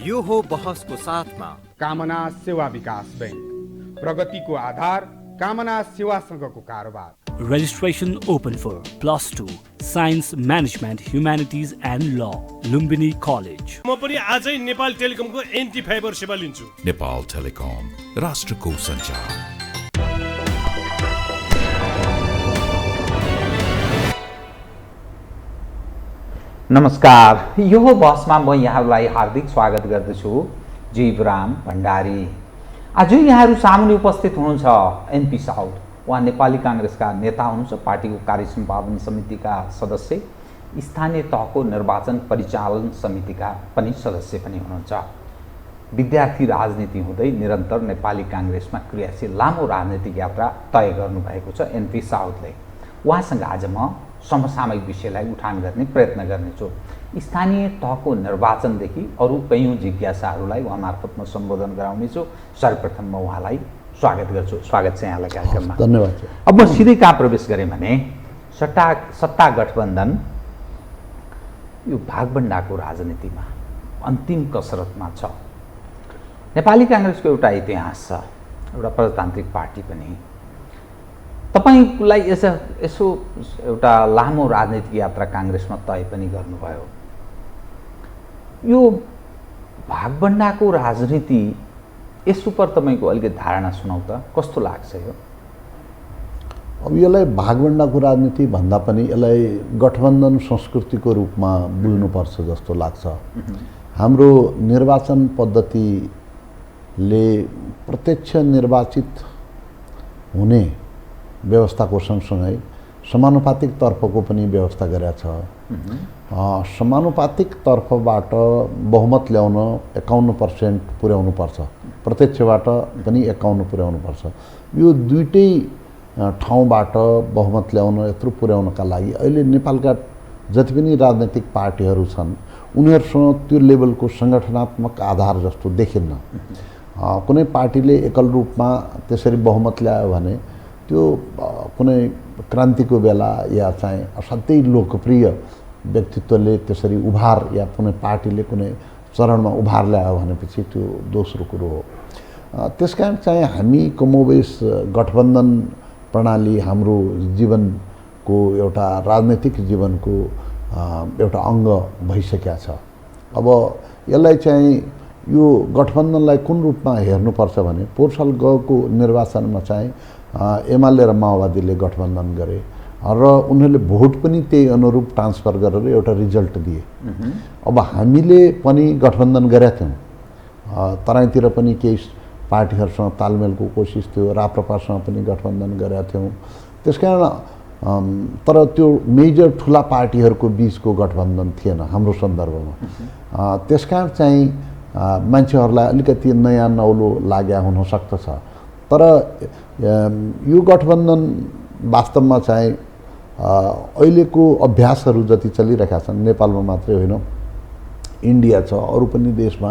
यो हो बहसको साथमा कामना सेवा विकास बैंक, प्रगतिको आधार कामना सेवासँगको कारोबार। Registration open for +2 Science Management Humanities and Law, Lumbini College. म पनि आजै नेपाल टेलिकमको एन्टी फाइबर सेवा लिन्छु। नेपाल टेलिकम, राष्ट्रको सञ्चार। नमस्कार, यो बहसमा म यहाँहरूलाई हार्दिक स्वागत गर्दछु। जीवराम भण्डारी। आज यहाँहरू सामुन्ने उपस्थित हुनुहुन्छ एनपी साउद। उहाँ नेपाली काङ्ग्रेसका नेता हुनुहुन्छ, पार्टीको कार्य सम्पादन समितिका सदस्य, स्थानीय तहको निर्वाचन परिचालन समितिका पनि सदस्य पनि हुनुहुन्छ। विद्यार्थी राजनीति हुँदै निरन्तर नेपाली काङ्ग्रेसमा क्रियाशील लामो राजनीतिक यात्रा तय गर्नुभएको छ एनपी साउदले। उहाँसँग आज म समसामयिक विषयलाई उठान गर्ने प्रयत्न गर्नेछु। स्थानीय तहको निर्वाचनदेखि अरू कयौँ जिज्ञासाहरूलाई उहाँ मार्फत म सम्बोधन गराउनेछु। सर्वप्रथम म उहाँलाई स्वागत गर्छु। स्वागत छ यहाँलाई कार्यक्रममा। धन्यवाद। अब म सिधै कहाँ प्रवेश गरेँ भने सत्ता गठबन्धन यो भागभण्डाको राजनीतिमा अन्तिम कसरतमा छ। नेपाली काङ्ग्रेसको एउटा इतिहास छ, एउटा प्रजातान्त्रिक पार्टी पनि। तपाईलाई यसो एउटा लामो राजनीतिक यात्रा काङ्ग्रेसमा तय पनि गर्नुभयो। यो भागभण्डाको राजनीति यस उपर तपाईँको अलिकति धारणा सुनाउ त, कस्तो लाग्छ यो? अब यसलाई भागभण्डाको राजनीति भन्दा पनि यसलाई गठबन्धन संस्कृतिको रूपमा बुझ्नुपर्छ जस्तो लाग्छ। हाम्रो निर्वाचन पद्धतिले प्रत्यक्ष निर्वाचित हुने व्यवस्थाको सँगसँगै समानुपातिक तर्फको पनि व्यवस्था गरेको छ। समानुपातिक तर्फबाट बहुमत ल्याउन 51% पुर्याउनुपर्छ, प्रत्यक्षबाट पनि 51 पुर्याउनुपर्छ। यो दुईटै ठाउँबाट बहुमत ल्याउन यत्रो पुर्याउनका लागि अहिले नेपालका जति पनि राजनैतिक पार्टीहरू छन् उनीहरूसँग त्यो लेभलको सङ्गठनात्मक आधार जस्तो देखिन्न। कुनै पार्टीले एकल रूपमा त्यसरी बहुमत ल्यायो भने त्यो कुनै क्रान्तिको बेला या चाहिँ असाध्यै लोकप्रिय व्यक्तित्वले त्यसरी उभार या कुनै पार्टीले कुनै चरणमा उभार ल्यायो भनेपछि त्यो दोस्रो कुरो हो। त्यसकारण चाहिँ हामी कमोबेस गठबन्धन प्रणाली हाम्रो जीवनको एउटा राजनैतिक जीवनको एउटा अङ्ग भइसकेको छ। अब यसलाई चाहिँ यो गठबन्धनलाई कुन रूपमा हेर्नुपर्छ भने पोहोर साल गएको निर्वाचनमा चाहिँ एमाले र माओवादीले गठबन्धन गरे र उनीहरूले भोट पनि त्यही अनुरूप ट्रान्सफर गरेर एउटा रिजल्ट दिए। अब हामीले पनि गठबन्धन गरेका थियौँ, तराईतिर पनि केही पार्टीहरूसँग तालमेलको कोसिस थियो, राप्रपासँग पनि गठबन्धन गरेका थियौँ। त्यसकारण तर त्यो मेजर ठुला पार्टीहरूको बिचको गठबन्धन थिएन हाम्रो सन्दर्भमा। त्यसकारण चाहिँ मान्छेहरूलाई अलिकति नयाँ नौलो लाग्या हुनसक्दछ। तर यो गठबन्धन वास्तवमा चाहिँ अहिलेको अभ्यासहरू जति चलिरहेका छन्, नेपालमा मात्रै होइन, इन्डिया छ, अरू पनि देशमा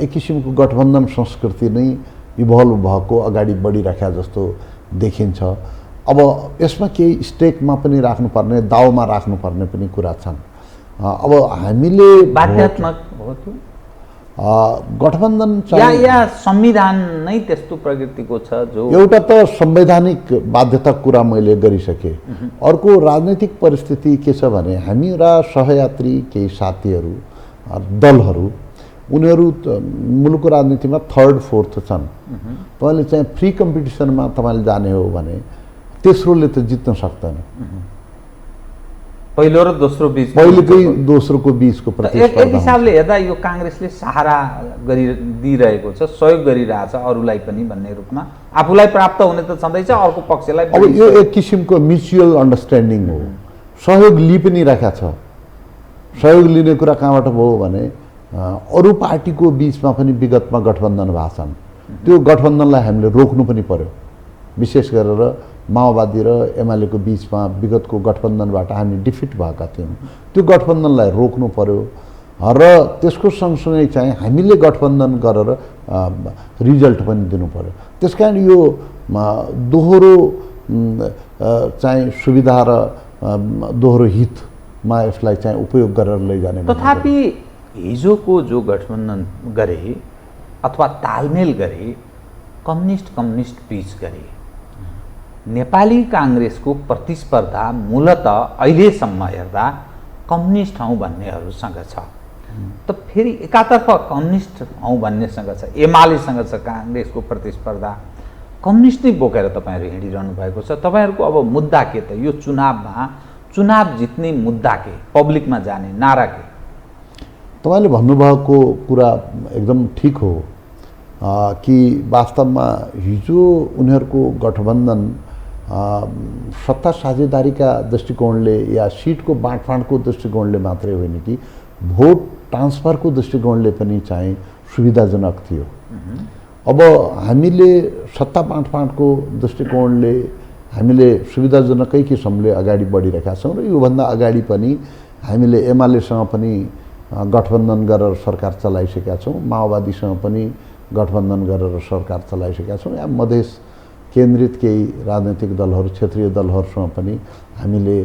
एक किसिमको गठबन्धन संस्कृति नै इभल्भ भएको अगाडि बढिरहेका जस्तो देखिन्छ। अब यसमा केही स्टेकमा पनि राख्नुपर्ने, दाउमा राख्नुपर्ने पनि कुरा छन्। अब हामीले बाध्यात्मक हो त्यो गठबन्धन या संविधान नै त्यस्तो प्रकृतिको छ जो एउटा त संवैधानिक बाध्यता कुरा मैले गरिसकेँ। अर्को राजनैतिक परिस्थिति के छ भने हामीरा सहयात्री केही साथीहरू दलहरू उनीहरू मुलुकको राजनीतिमा थर्ड फोर्थ छन्। तपाईँले चाहिँ फ्री कम्पिटिसनमा तपाईँले जाने हो भने तेस्रोले त जित्न सक्दैन। पहिलो र दोस्रो बीच पहिलोकै दोस्रोको बीचको प्रतिस्पर्धा। एक हिसाबले हेर्दा यो काङ्ग्रेसले सहारा दिइरहेको छ, सहयोग गरिरहेछ अरूलाई पनि भन्ने रूपमा। आफूलाई प्राप्त हुने त छँदैछ, अर्को पक्षलाई अब यो एक किसिमको म्युचुअल अन्डरस्ट्यान्डिङ हो। सहयोग लिइ पनि राखेको छ। सहयोग लिने कुरा कहाँबाट भयो भने अरू पार्टीको बिचमा पनि विगतमा गठबन्धन भएको छन्। त्यो गठबन्धनलाई हामीले रोक्नु पनि पर्यो। विशेष गरेर माओवादी र एमालेको बिचमा विगतको गठबन्धनबाट हामी डिफिट भएका थियौँ। त्यो गठबन्धनलाई रोक्नु पर्यो र त्यसको सँगसँगै चाहिँ हामीले गठबन्धन गरेर रिजल्ट पनि दिनु पर्यो। त्यसकारण यो दोहोरो चाहिँ सुविधा र दोहोरो हितमा यसलाई चाहिँ उपयोग गरेर लैजाने। तथापि हिजोको जो गठबन्धन गरे अथवा तालमेल गरे कम्युनिस्ट बीच गरे। नेपाली काङ्ग्रेसको प्रतिस्पर्धा मूलत अहिलेसम्म हेर्दा कम्युनिस्ट हौँ भन्नेहरूसँग छ। त फेरि एकातर्फ कम्युनिस्ट हौँ भन्नेसँग छ, एमालेसँग छ काङ्ग्रेसको प्रतिस्पर्धा, कम्युनिस्ट नै बोकेर तपाईँहरू हिँडिरहनु भएको छ। तपाईँहरूको अब मुद्दा के त? यो चुनाव जित्ने मुद्दा के, पब्लिकमा जाने नारा के? तपाईँले भन्नुभएको कुरा एकदम ठिक हो कि वास्तवमा हिजो उनीहरूको गठबन्धन सत्ता साझेदारीका दृष्टिकोणले या सिटको बाँडफाँडको दृष्टिकोणले मात्रै होइन कि भोट ट्रान्सफरको दृष्टिकोणले पनि चाहिँ सुविधाजनक थियो। अब हामीले सत्ता बाँडफाँडको दृष्टिकोणले हामीले सुविधाजनकै किसिमले अगाडि बढिरहेका छौँ र योभन्दा अगाडि पनि हामीले एमालेसँग पनि गठबन्धन गरेर सरकार चलाइसकेका छौँ, माओवादीसँग पनि गठबन्धन गरेर सरकार चलाइसकेका छौँ। या मधेस केन्द्रित केही राजनैतिक दलहरू, क्षेत्रीय दलहरूसँग पनि हामीले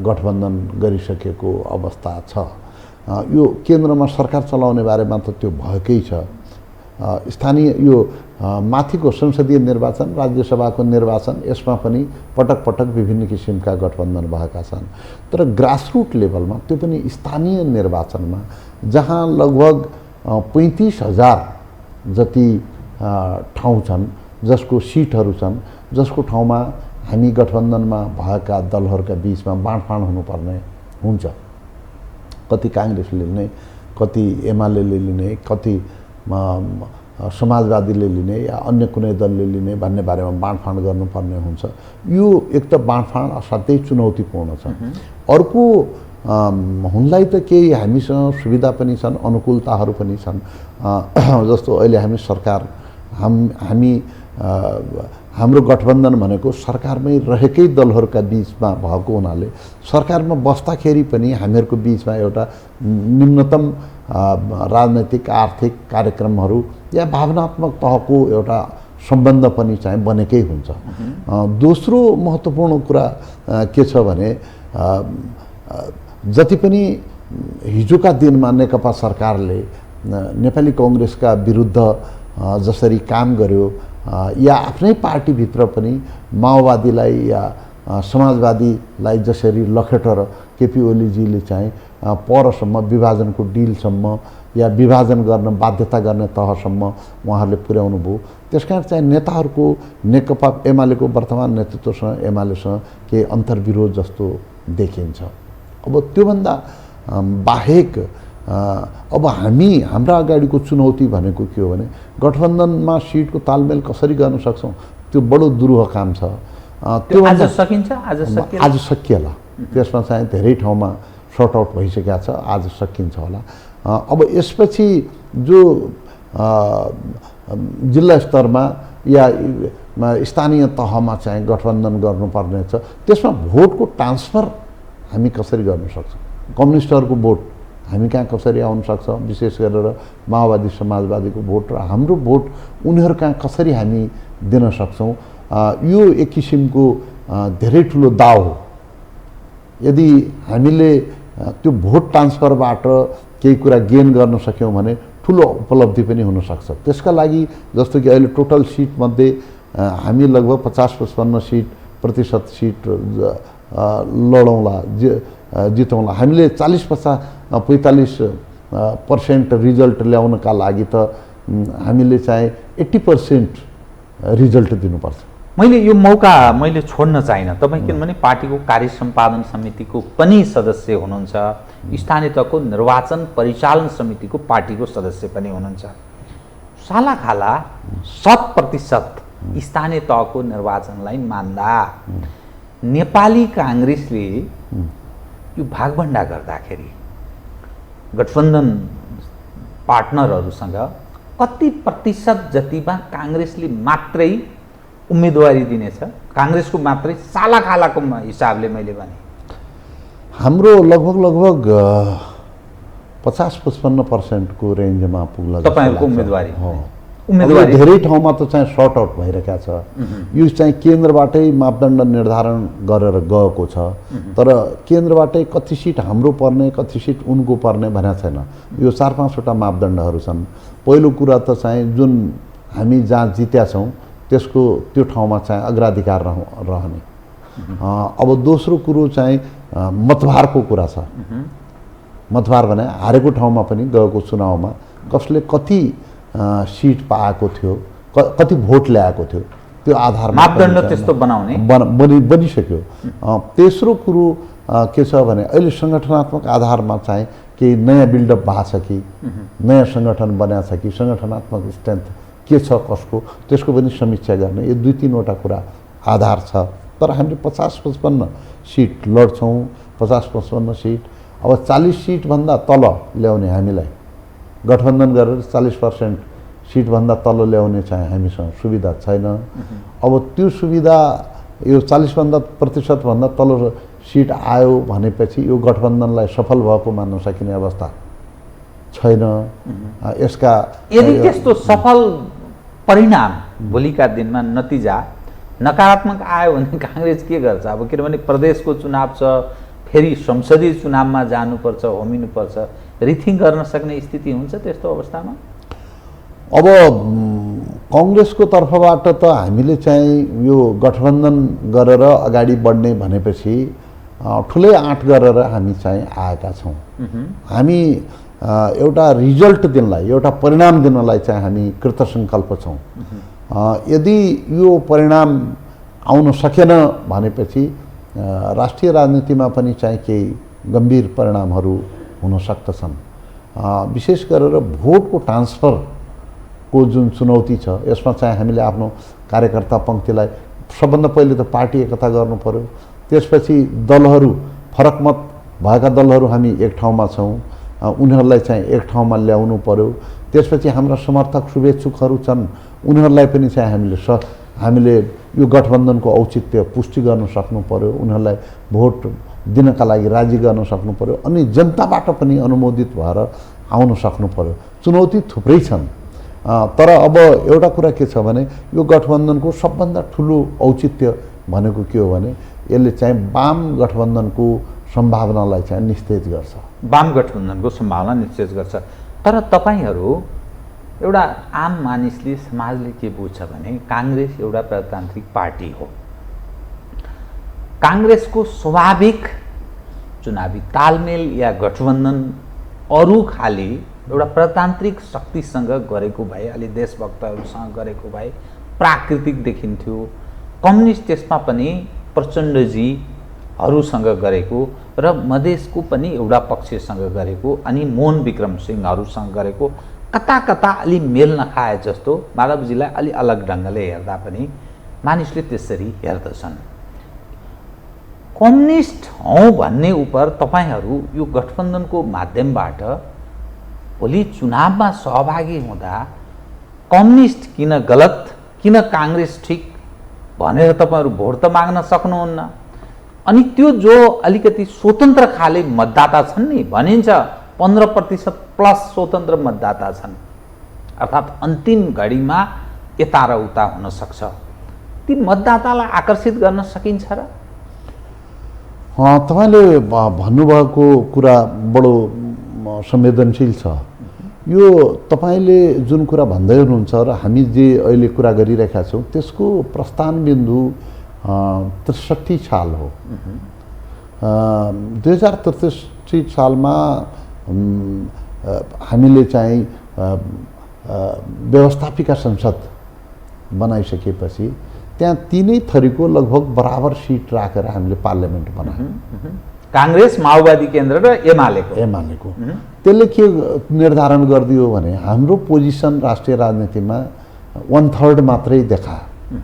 गठबन्धन गरिसकेको अवस्था छ। यो केन्द्रमा सरकार चलाउने बारेमा त त्यो भएकै छ। स्थानीय यो माथिको संसदीय निर्वाचन, राज्यसभाको निर्वाचन, यसमा पनि पटक पटक विभिन्न किसिमका गठबन्धन भएका छन्। तर ग्रासरुट लेभलमा त्यो पनि स्थानीय निर्वाचनमा जहाँ लगभग 35,000 जति ठाउँ छन्, जसको सिटहरू छन्, जसको ठाउँमा हामी गठबन्धनमा भएका दलहरूका बिचमा बाँडफाँड हुनुपर्ने हुन्छ। कति काङ्ग्रेसले लिने, कति एमालेले लिने, कति समाजवादीले लिने या अन्य कुनै दलले लिने भन्ने बारेमा बाँडफाँड गर्नुपर्ने हुन्छ। यो एक त बाँडफाँड असाध्यै चुनौतीपूर्ण छ। अर्को हुनलाई त केही हामीसँग सुविधा पनि छन्, अनुकूलताहरू पनि छन्। जस्तो अहिले हामी सरकार हाम्रो गठबन्धन भनेको सरकारमै रहेकै दलहरूका बिचमा भएको हुनाले सरकारमा बस्दाखेरि पनि हामीहरूको बिचमा एउटा निम्नतम राजनैतिक आर्थिक कार्यक्रमहरू या भावनात्मक तहको एउटा सम्बन्ध पनि चाहिँ बनेकै हुन्छ। दोस्रो महत्त्वपूर्ण कुरा के छ भने जति पनि हिजोका दिनमा नेकपा सरकारले नेपाली काङ्ग्रेसका विरुद्ध जसरी काम गर्यो या आफ्नै पार्टीभित्र पनि माओवादीलाई या समाजवादीलाई जसरी लखेटेर केपी ओलीजीले चाहिँ परसम्म विभाजनको डिलसम्म या विभाजन गर्न बाध्यता गर्ने तहसम्म उहाँहरूले पुर्याउनु भयो। त्यसकारण चाहिँ नेताहरूको नेकपा एमालेको वर्तमान नेतृत्वसँग एमालेसँग केही अन्तर्विरोध जस्तो देखिन्छ। अब त्योभन्दा बाहेक अब हाम्रा अगाडिको चुनौती भनेको के हो भने गठबन्धनमा सिटको तालमेल कसरी गर्न सक्छौँ, त्यो बडो दुरूह काम छ। त्यो आज सकिन्छ, आज सकिएला। त्यसमा चाहिँ धेरै ठाउँमा सर्ट आउट भइसकेका छ, आज सकिन्छ होला। अब यसपछि जो जिल्ला स्तरमा या स्थानीय तहमा चाहिँ गठबन्धन गर्नुपर्ने छ, त्यसमा भोटको ट्रान्सफर हामी कसरी गर्न सक्छौँ, कम्युनिस्टहरूको भोट हामी कहाँ कसरी आउन सक्छ, विशेष गरेर माओवादी समाजवादीको भोट र हाम्रो भोट उनीहरू कहाँ कसरी हामी दिन सक्छौँ, यो एक किसिमको धेरै ठुलो दाव हो। यदि हामीले त्यो भोट ट्रान्सफरबाट केही कुरा गेन गर्न सक्यौँ भने ठुलो उपलब्धि पनि हुनसक्छ। त्यसका लागि जस्तो कि अहिले टोटल सिटमध्ये हामी लगभग 50-55% सिट लडौँला, जितौँला। हामीले 40-45% रिजल्ट ल्याउनका लागि त हामीले चाहिँ 80% रिजल्ट दिनुपर्छ। मैले यो मौका छोड्न चाहिनँ। तपाईँ किनभने पार्टीको कार्य सम्पादन समितिको पनि सदस्य हुनुहुन्छ, स्थानीय तहको निर्वाचन परिचालन समितिको पार्टीको सदस्य पनि हुनुहुन्छ। सालाखाला 100% स्थानीय तहको निर्वाचनलाई मान्दा नेपाली काङ्ग्रेसले यो भागभण्डा गर्दाखेरि गठबन्धन पार्टनरहरूसँग कति प्रतिशत जतिमा काङ्ग्रेसले मात्रै उम्मेदवारी दिनेछ? काङ्ग्रेसको मात्रै सालाखालाको हिसाबले मैले भने हाम्रो लगभग 50-55% को रेन्जमा पुग्ला तपाईँहरूको उम्मेदवारी हो। उम्मेदवारी धेरै ठाउँमा त चाहिँ सर्ट आउट भइरहेको छ। यो चाहिँ केन्द्रबाटै मापदण्ड निर्धारण गरेर गएको छ, तर केन्द्रबाटै कति सिट हाम्रो पर्ने कति सिट उनको पर्ने भनेको छैन। यो 4-5वटा मापदण्डहरू छन्। पहिलो कुरा त चाहिँ जुन हामी जहाँ जित्या छौँ त्यसको त्यो ठाउँमा चाहिँ अग्राधिकार रहने। अब दोस्रो कुरो चाहिँ मतभारको कुरा छ। मतभार भने हारेको ठाउँमा पनि गएको चुनावमा कसले कति सिट पाएको थियो, कति भोट ल्याएको थियो, त्यो आधारमा मापदण्ड त्यस्तो बनाउने बनिसक्यो। तेस्रो कुरो के छ भने अहिले सङ्गठनात्मक आधारमा चाहिँ केही नयाँ बिल्डअप भएको छ कि, नयाँ सङ्गठन बनाएको छ कि, सङ्गठनात्मक स्ट्रेन्थ के छ कसको, त्यसको पनि समीक्षा गर्ने। यो 2-3वटा कुरा आधार छ। तर हामीले 50-55 सिट लड्छौँ, 50-55 सिट। अब 40 सिटभन्दा तल ल्याउने हामीलाई गठबन्धन गरेर 40% सिटभन्दा तल ल्याउने चाहिँ हामीसँग सुविधा छैन। अब त्यो सुविधा यो 40% तल सिट आयो भनेपछि यो गठबन्धनलाई सफल भएको मान्न सकिने अवस्था छैन। यसका यदि त्यस्तो सफल परिणाम भोलिका दिनमा नतिजा नकारात्मक आयो भने काङ्ग्रेस के गर्छ? अब किनभने प्रदेशको चुनाव छ, फेरि संसदीय चुनावमा जानुपर्छ, होमिनुपर्छ, रिथिङ गर्न सक्ने स्थिति हुन्छ त्यस्तो अवस्थामा? अब कङ्ग्रेसको तर्फबाट त हामीले चाहिँ यो गठबन्धन गरेर अगाडि बढ्ने भनेपछि ठुलै आँट गरेर हामी चाहिँ आएका छौँ। हामी एउटा रिजल्ट दिनलाई, एउटा परिणाम दिनलाई चाहिँ हामी कृतसङ्कल्प छौँ। यदि यो परिणाम आउन सकेन भनेपछि राष्ट्रिय राजनीतिमा पनि चाहिँ केही गम्भीर परिणामहरू हुन सक्दछन्। विशेष गरेर भोटको ट्रान्सफरको जुन चुनौती छ यसमा चाहिँ हामीले आफ्नो कार्यकर्ता पङ्क्तिलाई सबभन्दा पहिले त पार्टी एकता गर्नु पर्यो। त्यसपछि दलहरू, फरक मत भएका दलहरू हामी एक ठाउँमा छौँ, उनीहरूलाई चाहिँ एक ठाउँमा ल्याउनु पर्यो। त्यसपछि हाम्रा समर्थक शुभेच्छुकहरू छन्, उनीहरूलाई पनि चाहिँ हामीले यो गठबन्धनको औचित्य पुष्टि गर्न सक्नु पर्यो, उनीहरूलाई भोट दिनका लागि राजी गर्न सक्नु पर्यो, अनि जनताबाट पनि अनुमोदित भएर आउन सक्नु पर्यो। चुनौती थुप्रै छन्। तर अब एउटा कुरा के छ भने यो गठबन्धनको सबभन्दा ठुलो औचित्य भनेको के हो भने यसले चाहिँ वाम गठबन्धनको सम्भावनालाई चाहिँ निश्चित गर्छ। वाम गठबन्धनको सम्भावना निश्चित गर्छ। तर तपाईँहरू एउटा आम मानिसले, समाजले के बुझ्छ भने काङ्ग्रेस एउटा प्रजातान्त्रिक पार्टी हो। काङ्ग्रेसको स्वाभाविक चुनावी तालमेल या गठबन्धन अरू खाली एउटा प्रजातान्त्रिक शक्तिसँग गरेको भए, अलि देशभक्तहरूसँग गरेको भए प्राकृतिक देखिन्थ्यो। कम्युनिस्ट त्यसमा पनि प्रचण्डजीहरूसँग गरेको र मधेसको पनि एउटा पक्षसँग गरेको अनि मोहन विक्रम सिंहहरूसँग गरेको कता कता अलि मेल नखाए जस्तो माधवजीलाई अलि अलग ढङ्गले हेर्दा पनि मानिसले त्यसरी हेर्दछन्। कम्युनिस्ट हौँ भन्ने उप तपाईँहरू यो गठबन्धनको माध्यमबाट भोलि चुनावमा सहभागी हुँदा कम्युनिस्ट किन गलत, किन काङ्ग्रेस ठिक भनेर तपाईँहरू भोट त माग्न सक्नुहुन्न। अनि त्यो जो अलिकति स्वतन्त्र खाले मतदाता छन् नि, भनिन्छ 15% प्लस स्वतन्त्र मतदाता छन्, अर्थात् अन्तिम घडीमा यता र उता हुन सक्छ। ती मतदातालाई आकर्षित गर्न सकिन्छ र? तपाईँले भन्नुभएको कुरा बडो संवेदनशील छ। यो तपाईँले जुन कुरा भन्दै हुनुहुन्छ र हामी जे अहिले कुरा गरिरहेका छौँ त्यसको प्रस्थान बिन्दु 63 साल हो। 2063 सालमा हामीले चाहिँ व्यवस्थापिका संसद बनाइसकेपछि त्यहाँ तीनै थरीको लगभग बराबर सिट राखेर हामीले पार्लियामेन्ट बनायौँ। काङ्ग्रेस, माओवादी केन्द्र र एमालेको। त्यसले के निर्धारण गरिदियो भने हाम्रो पोजिसन राष्ट्रिय राजनीतिमा 1/3 मात्रै देखायो।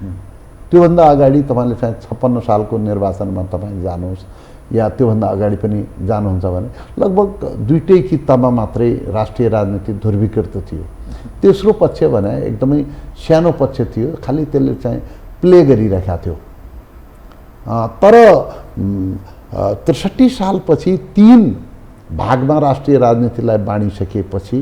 त्योभन्दा अगाडि तपाईँले चाहिँ 56 सालको निर्वाचनमा तपाईँ जानुहोस् या त्योभन्दा अगाडि पनि जानुहुन्छ भने लगभग दुईटै कित्तामा मात्रै राष्ट्रिय राजनीति ध्रुवीकृत थियो। तेस्रो पक्ष भने एकदमै सानो पक्ष थियो, खालि त्यसले चाहिँ प्ले गरिरहेका थियो। तर 63 सालपछि 3 भागमा राष्ट्रिय राजनीतिलाई बाँडिसकेपछि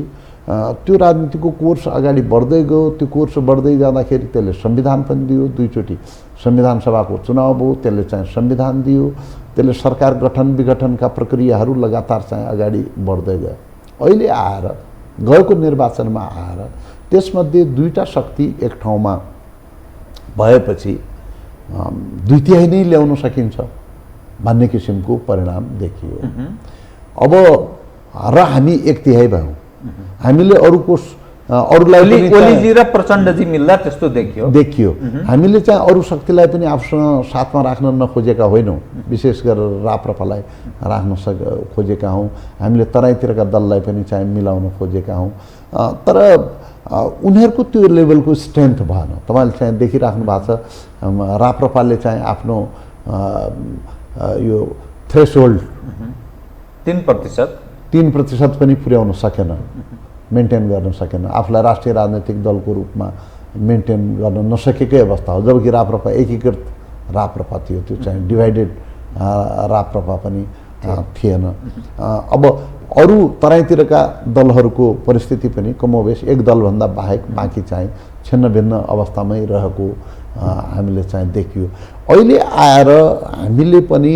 त्यो राजनीतिको कोर्स अगाडि बढ्दै गयो। त्यो कोर्स बढ्दै जाँदाखेरि त्यसले संविधान पनि दियो, दुईचोटि संविधान सभाको चुनाव भयो, त्यसले चाहिँ संविधान दियो, त्यसले सरकार गठन विघटनका प्रक्रियाहरू लगातार चाहिँ अगाडि बढ्दै गयो। अहिले आएर गएको निर्वाचनमा आएर त्यसमध्ये दुईटा शक्ति एक ठाउँमा भएपछि द्वितीय नै ल्याउन सकिन्छ भन्ने किसिमको परिणाम देखियो। अब र हामी एक तिहाई भयौँ। हामीले अरूलाई ओलीजी र प्रचण्डजी मिल्दा त्यस्तो देखियो। हामीले चाहिँ अरू शक्तिलाई पनि आफूसँग साथमा राख्न नखोजेका होइनौँ, विशेष गरेर राप्रपालाई राख्न खोजेका हौँ। हामीले तराईतिरका दललाई पनि चाहिँ मिलाउन खोजेका हौँ, तर उनीहरूको त्यो लेभलको स्ट्रेन्थ भएन। तपाईँले चाहिँ देखिराख्नु भएको छ, राप्रपाले चाहिँ आफ्नो यो थ्रेसहोल्ड 3% पनि पुर्याउन सकेन, मेन्टेन गर्न सकेन, आफूलाई राष्ट्रिय राजनैतिक दलको रूपमा मेन्टेन गर्न नसकेकै अवस्था हो। जबकि राप्रपा एकीकृत राप्रपा थियो, त्यो चाहिँ डिभाइडेड राप्रपा पनि थिएन। अब अरू तराईतिरका दलहरूको परिस्थिति पनि कमोबेस एक दलभन्दा बाहेक बाँकी चाहिँ छिन्न भिन्न अवस्थामै रहेको हामीले चाहिँ देखियो। अहिले आएर हामीले पनि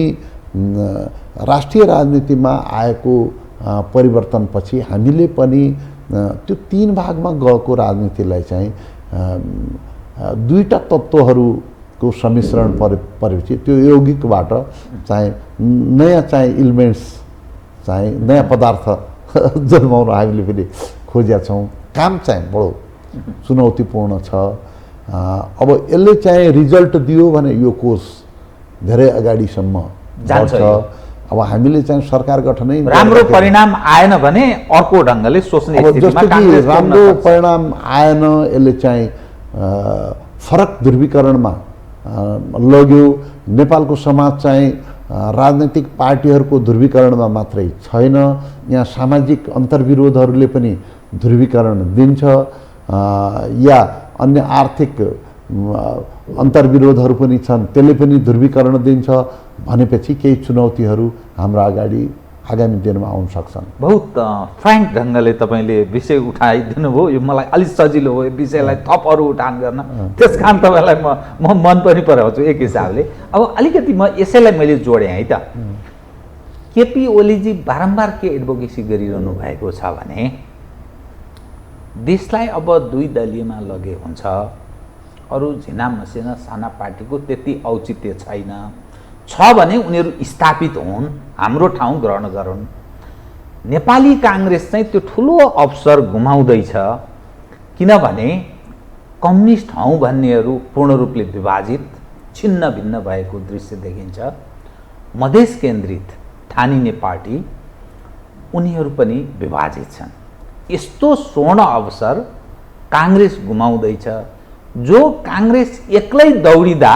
राष्ट्रिय राजनीतिमा आएको परिवर्तनपछि हामीले पनि त्यो 3 भागमा गएको राजनीतिलाई चाहिँ दुईटा तत्त्वहरूको सम्मिश्रण परेपछि त्यो यौगिकबाट चाहिँ नयाँ चाहिँ इलिमेन्ट्स चाहिँ नयाँ पदार्थ जन्माउन हामीले पनि खोजेका छौँ। काम चाहिँ बडो चुनौतीपूर्ण छ। अब यसले चाहिँ रिजल्ट दियो भने यो कोर्स धेरै अगाडिसम्म जान्छ। अब हामीले चाहिँ सरकार गठनै राम्रो परिणाम आएन भने अर्को ढङ्गले सोच्ने स्थितिमा कांग्रेस राम्रो परिणाम आएन, यसले चाहिँ फरक ध्रुवीकरणमा लग्यो। नेपालको समाज चाहिँ राजनैतिक पार्टीहरूको ध्रुवीकरणमा मात्रै छैन, यहाँ सामाजिक अन्तर्विरोधहरूले पनि ध्रुवीकरण दिन्छ, या अन्य आर्थिक अन्तर्विरोधहरू पनि छन्, त्यसले पनि ध्रुवीकरण दिन्छ भनेपछि केही चुनौतीहरू हाम्रो अगाडि आगामी दिनमा आउन सक्छन्। बहुत फ्र्याङ्क ढङ्गले तपाईँले विषय उठाइदिनु भयो। यो मलाई अलिक सजिलो हो यो विषयलाई थप अरू उठान गर्न, त्यस कारण तपाईँलाई म मन पनि पराउँछु एक हिसाबले। अब अलिकति म यसैलाई मैले जोडेँ है त। केपी ओलीजी बारम्बार के एडभोकेसी गरिरहनु भएको छ भने देशलाई अब 2 दलीयमा लगे हुन्छ, अरू झिना मसिना साना पार्टीको त्यति औचित्य छैन, छ भने उनीहरू स्थापित हुन्, हाम्रो ठाउँ ग्रहण गरून्। नेपाली काङ्ग्रेस चाहिँ त्यो ठुलो अवसर गुमाउँदैछ, किनभने कम्युनिस्ट हौँ भन्नेहरू पूर्ण रूपले विभाजित छिन्न भिन्न भएको दृश्य देखिन्छ। मधेस केन्द्रित ठानिने पार्टी उनीहरू पनि विभाजित छन्। यस्तो स्वर्ण अवसर काङ्ग्रेस गुमाउँदैछ। जो काङ्ग्रेस एक्लै दौडिँदा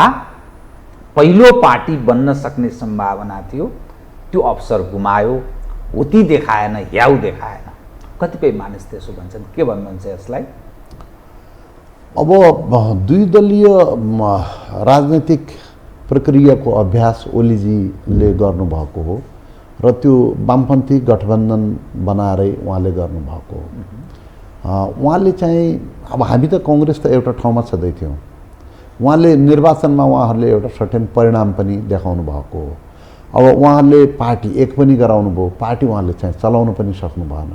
पहिलो पार्टी बन्न सक्ने सम्भावना थियो, त्यो अवसर गुमायो, हुती देखाएन, ह्याउ देखाएन। कतिपय मानिस त्यसो भन्छन्, के भन्नुहुन्छ यसलाई? अब 2 दलीय राजनैतिक प्रक्रियाको अभ्यास ओलीजीले गर्नुभएको हो र त्यो वामपन्थी गठबन्धन बनाएरै उहाँले गर्नुभएको हो। उहाँले चाहिँ अब हामी त कङ्ग्रेस त एउटा ठाउँमा छँदै थियौँ, उहाँले निर्वाचनमा उहाँहरूले एउटा सर्टेन परिणाम पनि देखाउनु भएको हो। अब उहाँहरूले पार्टी एक पनि गराउनु भयो, पार्टी उहाँले चाहिँ चलाउन पनि सक्नु भएन,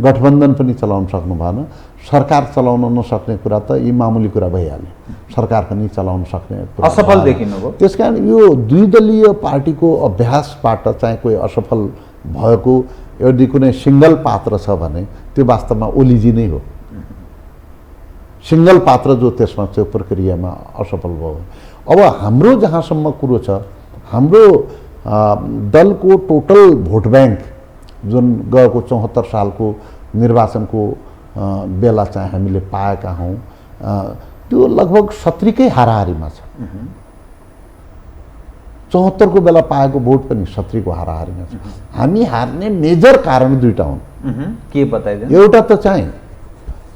गठबन्धन पनि चलाउन सक्नु भएन, सरकार चलाउन नसक्ने कुरा त यी मामुली कुरा भइहाल्यो, सरकार पनि चलाउन सक्ने कुरा असफल देखिनुभयो। त्यसकारण यो 2 दलीय पार्टीको अभ्यासबाट चाहिँ कोही असफल भएको यदि कुनै सिङ्गल पात्र छ भने त्यो वास्तवमा ओलीजी नै हो। सिङ्गल पात्र जो त्यसमा त्यो प्रक्रियामा असफल भयो। अब हाम्रो जहाँसम्म कुरो छ, हाम्रो दलको टोटल भोट ब्याङ्क जुन गएको 74 सालको निर्वाचनको बेला चाहिँ हामीले पाएका हौँ, त्यो लगभग 70कै हाराहारीमा छ। 74 को बेला पाएको भोट पनि 70 को हाराहारीमा छ। हामी हार्ने मेजर कारण 2टा हुन्। के बताइदिनु? एउटा त चाहिँ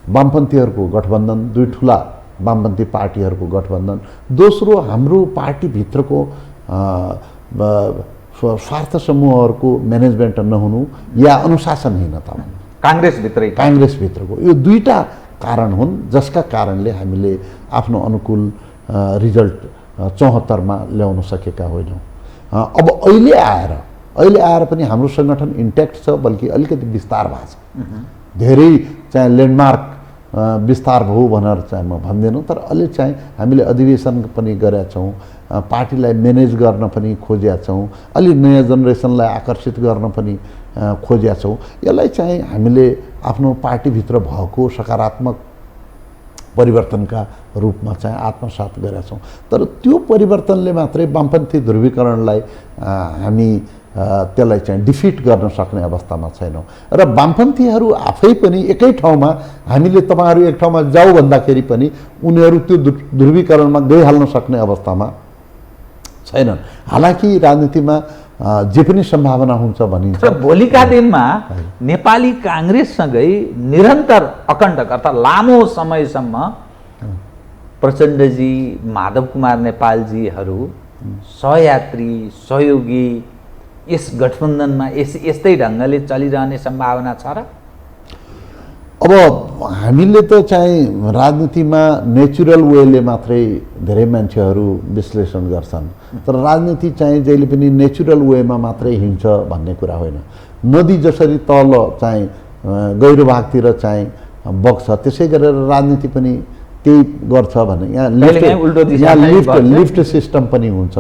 वामपन्थीहरूको गठबन्धन, 2 ठुला वामपन्थी पार्टीहरूको गठबन्धन। दोस्रो हाम्रो पार्टीभित्रको स्वार्थ समूहहरूको म्यानेजमेन्ट नहुनु या अनुशासनहीनता। काङ्ग्रेसभित्रै काङ्ग्रेसभित्रको यो दुईटा कारण हुन् जसका कारणले हामीले आफ्नो अनुकूल रिजल्ट 74मा ल्याउन सकेका होइनौँ। अब अहिले आएर पनि हाम्रो सङ्गठन इन्ट्याक्ट छ, बल्कि अलिकति विस्तार भएको छ। धेरै चाहिँ ल्यान्डमार्क विस्तार भयो भनेर चाहिँ म भन्दिनँ, तर अहिले चाहिँ हामीले अधिवेशन पनि गरेका छौँ, पार्टीलाई म्यानेज गर्न पनि खोजेका छौँ, अलि नयाँ जेनेरेसनलाई आकर्षित गर्न पनि खोजेका छौँ। यसलाई चाहिँ हामीले आफ्नो पार्टीभित्र भएको सकारात्मक परिवर्तनका रूपमा चाहिँ आत्मसात गरेका छौँ। तर त्यो परिवर्तनले मात्रै वामपन्थी ध्रुवीकरणलाई हामी त्यसलाई चाहिँ डिफिट गर्न सक्ने अवस्थामा छैनौँ। र वामपन्थीहरू आफै पनि एकै ठाउँमा हामीले तपाईँहरू एक ठाउँमा जाऊ भन्दाखेरि पनि उनीहरू त्यो ध्रुवीकरणमा गइहाल्न सक्ने अवस्थामा छैनन्। हालाकि राजनीतिमा जे पनि सम्भावना हुन्छ भनिन्छ। भोलिका दिनमा नेपाली काङ्ग्रेससँगै निरन्तर अखण्ड अर्थात् लामो समयसम्म प्रचण्डजी, माधव कुमार नेपालजीहरू सहयात्री, सहयोगी यस गठबन्धनमा यस्तै ढङ्गले चलिरहने सम्भावना छ र? अब हामीले त चाहिँ राजनीतिमा नेचुरल वेले मात्रै धेरै मान्छेहरू विश्लेषण गर्छन्, तर राजनीति चाहिँ जहिले पनि नेचुरल वेमा मात्रै हिँड्छ भन्ने कुरा होइन। नदी जसरी तल चाहिँ गहिरो भागतिर चाहिँ बग्छ, त्यसै गरेर राजनीति पनि त्यही गर्छ भने यहाँ लिफ्ट सिस्टम पनि हुन्छ,